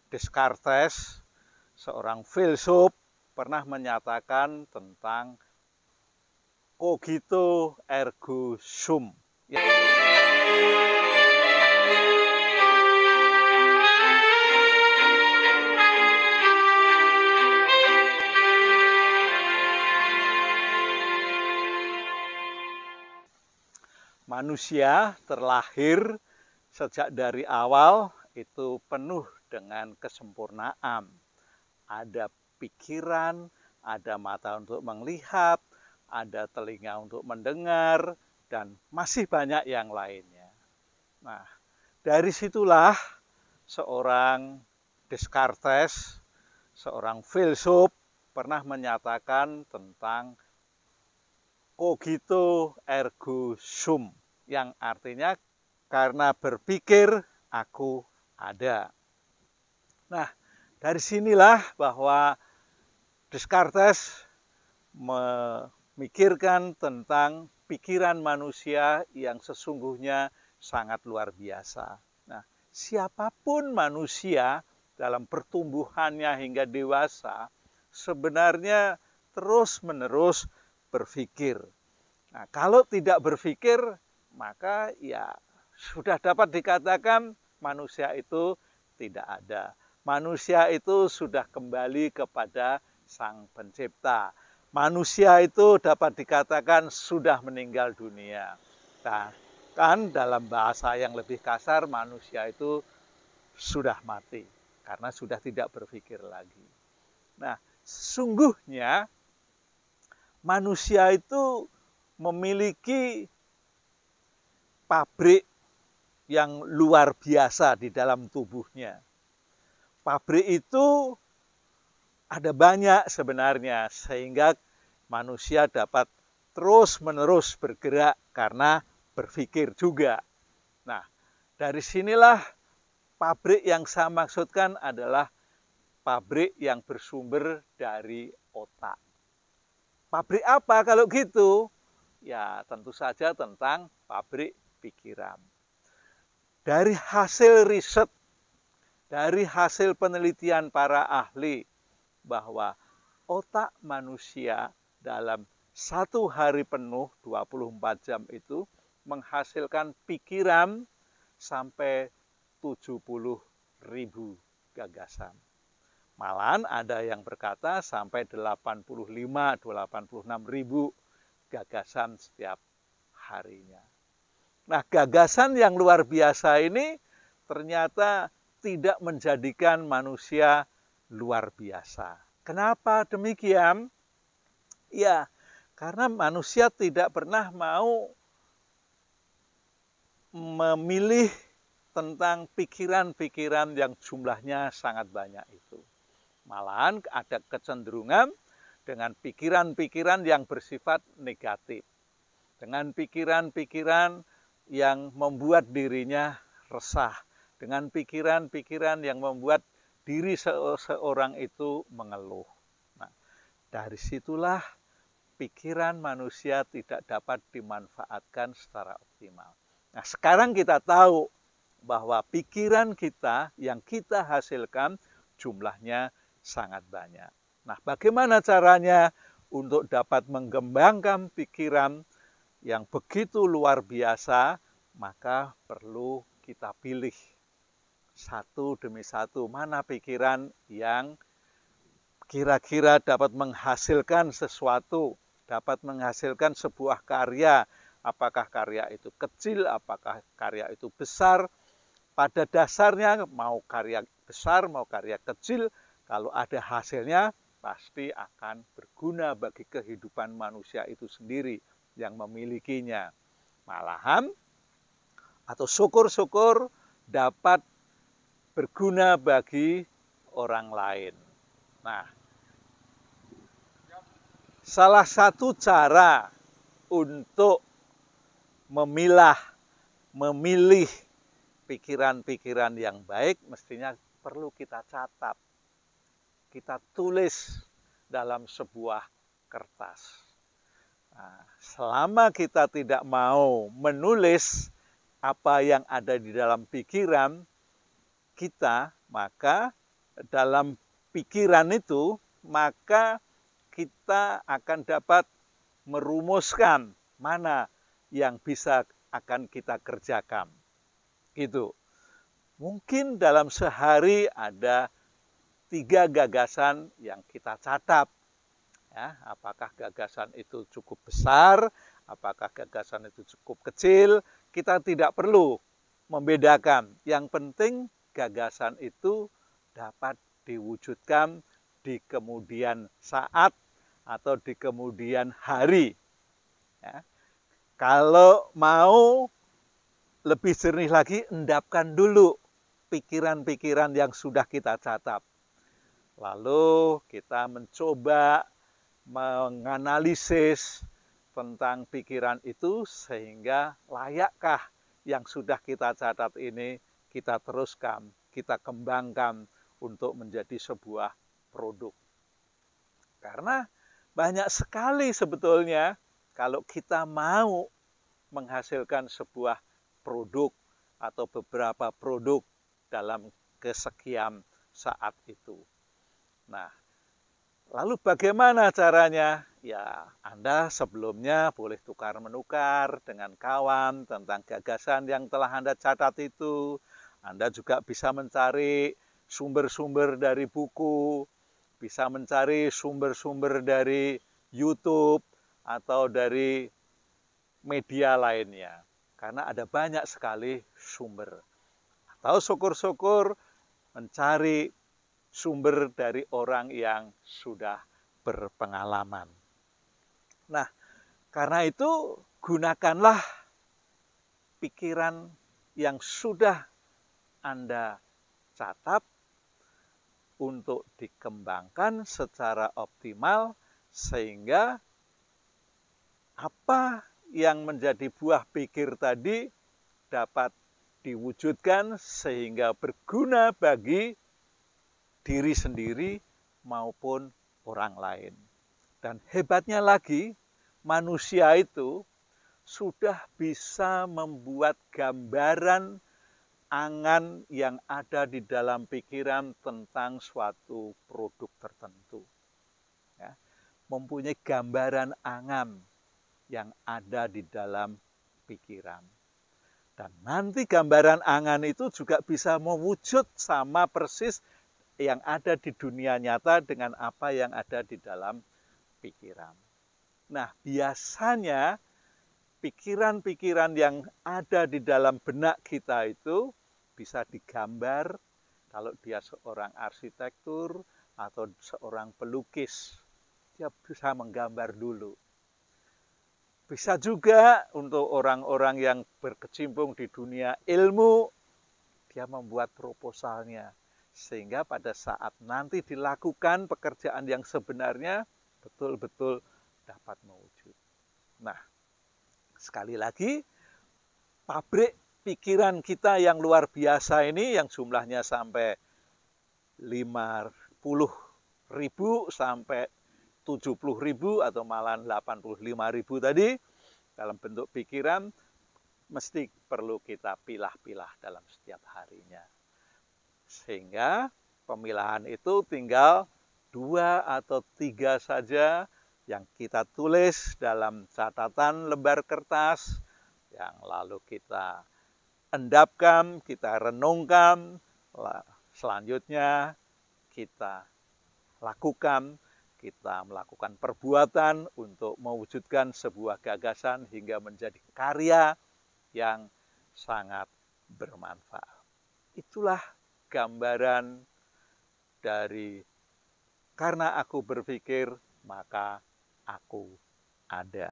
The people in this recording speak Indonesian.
Descartes, seorang filsuf, pernah menyatakan tentang cogito ergo sum. Manusia terlahir sejak dari awal itu penuh dengan kesempurnaan. Ada pikiran, ada mata untuk melihat, ada telinga untuk mendengar, dan masih banyak yang lainnya. Nah, dari situlah seorang Descartes, seorang filsuf, pernah menyatakan tentang cogito ergo sum, yang artinya karena berpikir aku ada. Nah, dari sinilah bahwa Descartes memikirkan tentang pikiran manusia yang sesungguhnya sangat luar biasa. Nah, siapapun manusia dalam pertumbuhannya hingga dewasa sebenarnya terus-menerus berpikir. Nah, kalau tidak berpikir, maka ya sudah dapat dikatakan manusia itu tidak ada. Manusia itu sudah kembali kepada Sang Pencipta. Manusia itu dapat dikatakan sudah meninggal dunia. Nah, kan dalam bahasa yang lebih kasar, manusia itu sudah mati karena sudah tidak berpikir lagi. Nah, sesungguhnya manusia itu memiliki pabrik yang luar biasa di dalam tubuhnya. Pabrik itu ada banyak sebenarnya, sehingga manusia dapat terus-menerus bergerak karena berpikir juga. Nah, dari sinilah pabrik yang saya maksudkan adalah pabrik yang bersumber dari otak. Pabrik apa kalau gitu? Ya tentu saja tentang pabrik pikiran. Dari hasil riset, dari hasil penelitian para ahli, bahwa otak manusia dalam satu hari penuh 24 jam itu menghasilkan pikiran sampai 70.000 gagasan. Malahan ada yang berkata sampai 85-86 ribu gagasan setiap harinya. Nah, gagasan yang luar biasa ini ternyata tidak menjadikan manusia luar biasa. Kenapa demikian? Ya, karena manusia tidak pernah mau memilih tentang pikiran-pikiran yang jumlahnya sangat banyak itu. Malahan ada kecenderungan dengan pikiran-pikiran yang bersifat negatif. Dengan pikiran-pikiran yang membuat dirinya resah. Dengan pikiran-pikiran yang membuat diri seorang itu mengeluh. Nah, dari situlah pikiran manusia tidak dapat dimanfaatkan secara optimal. Nah, sekarang kita tahu bahwa pikiran kita yang kita hasilkan jumlahnya sangat banyak. Nah, bagaimana caranya untuk dapat mengembangkan pikiran yang begitu luar biasa? Maka perlu kita pilih satu demi satu mana pikiran yang kira-kira dapat menghasilkan sesuatu, dapat menghasilkan sebuah karya. Apakah karya itu kecil, apakah karya itu besar? Pada dasarnya mau karya besar, mau karya kecil, kalau ada hasilnya pasti akan berguna bagi kehidupan manusia itu sendiri yang memilikinya. Malahan atau syukur-syukur dapat berguna bagi orang lain. Nah, salah satu cara untuk memilih pikiran-pikiran yang baik mestinya perlu kita catat. Kita tulis dalam sebuah kertas. Nah, selama kita tidak mau menulis apa yang ada di dalam pikiran kita, maka dalam pikiran itu, maka kita akan dapat merumuskan mana yang bisa akan kita kerjakan. Gitu. Mungkin dalam sehari ada 3 gagasan yang kita catat. Ya, apakah gagasan itu cukup besar, apakah gagasan itu cukup kecil, kita tidak perlu membedakan. Yang penting gagasan itu dapat diwujudkan di kemudian saat atau di kemudian hari. Ya. Kalau mau lebih jernih lagi, endapkan dulu pikiran-pikiran yang sudah kita catat. Lalu kita mencoba menganalisis tentang pikiran itu sehingga layakkah yang sudah kita catat ini kita teruskan, kita kembangkan untuk menjadi sebuah produk. Karena banyak sekali sebetulnya kalau kita mau menghasilkan sebuah produk atau beberapa produk dalam kesekian saat itu. Nah, lalu bagaimana caranya? Ya, Anda sebelumnya boleh tukar-menukar dengan kawan tentang gagasan yang telah Anda catat itu. Anda juga bisa mencari sumber-sumber dari buku, bisa mencari sumber-sumber dari YouTube atau dari media lainnya. Karena ada banyak sekali sumber. Atau syukur-syukur mencari sumber dari orang yang sudah berpengalaman. Nah, karena itu gunakanlah pikiran yang sudah Anda catat untuk dikembangkan secara optimal sehingga apa yang menjadi buah pikir tadi dapat diwujudkan sehingga berguna bagi diri sendiri maupun orang lain. Dan hebatnya lagi, manusia itu sudah bisa membuat gambaran angan yang ada di dalam pikiran tentang suatu produk tertentu. Ya, mempunyai gambaran angan yang ada di dalam pikiran. Dan nanti gambaran angan itu juga bisa mewujud sama persis yang ada di dunia nyata dengan apa yang ada di dalam pikiran. Nah, biasanya pikiran-pikiran yang ada di dalam benak kita itu bisa digambar kalau dia seorang arsitektur atau seorang pelukis. Dia bisa menggambar dulu. Bisa juga untuk orang-orang yang berkecimpung di dunia ilmu, dia membuat proposalnya. Sehingga pada saat nanti dilakukan pekerjaan yang sebenarnya betul-betul dapat mewujud. Nah, sekali lagi, pabrik pikiran kita yang luar biasa ini yang jumlahnya sampai 50.000 sampai 70.000 atau malah 85.000 tadi dalam bentuk pikiran mesti perlu kita pilah-pilah dalam setiap harinya. Sehingga pemilahan itu tinggal 2 atau 3 saja yang kita tulis dalam catatan lembar kertas, yang lalu kita endapkan, kita renungkan, selanjutnya kita lakukan, kita melakukan perbuatan untuk mewujudkan sebuah gagasan hingga menjadi karya yang sangat bermanfaat. Itulah gambaran dari karena aku berpikir, maka aku ada.